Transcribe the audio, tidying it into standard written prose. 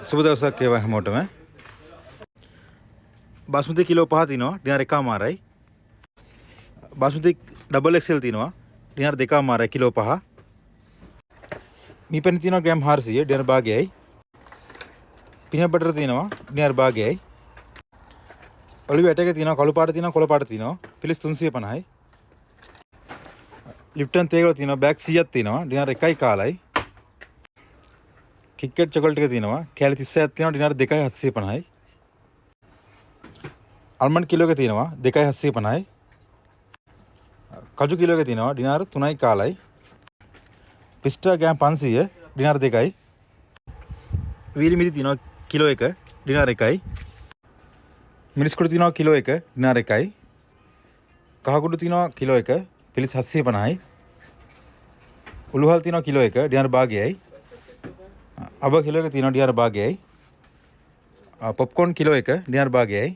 සුබ දවසක් වේවා හැමෝටම. බාස්මති කිලෝ 5 තිනවා ඩිනාර් 1මාරයි. බාස්මති ඩබල් XL තිනවා ඩිනාර් 2මාරයි කිලෝ 5. මීපැණි තිනවා ග්‍රෑම් 400 ඩිනාර් භාගයයි. පීනට් බටර් තිනවා ඩිනාර් භාගයයි. ඔලිව් ඇට එක තිනවා කළු පාට තිනවා කොළ පාට තිනවා පිලිස් 350යි. ලිප්ටන් තේගල තිනවා බෑග් 100ක් තිනවා ඩිනාර් 1යි කාලයි. කික්කට් චොකලට් එක තිනවා කෑලි 36ක් තිනවා ඩිනාර් 2.750යි. අල්මන්ඩ් කිලෝ එක තිනවා 2.750යි. කජු කිලෝ එක තිනවා ඩිනාර් 3යි කාලයි. පිස්ටා ග්‍රෑම් 500 ඩිනාර් 2යි. වීලි මිදි තිනවා කිලෝ 1 ඩිනාර් 1යි. මිරිස් කුඩු තිනවා කිලෝ 1 ඩිනාර් 1යි. කහ කුඩු තිනවා කිලෝ 1 පිලිස් 750යි. උළුහල් තිනවා කිලෝ 1 ඩිනාර් භාගයයි. අබ කිලෝ 1 තිනවා ඩිනාර් භාගයයි. Popcorn kilo 1 dinar භාගයයි.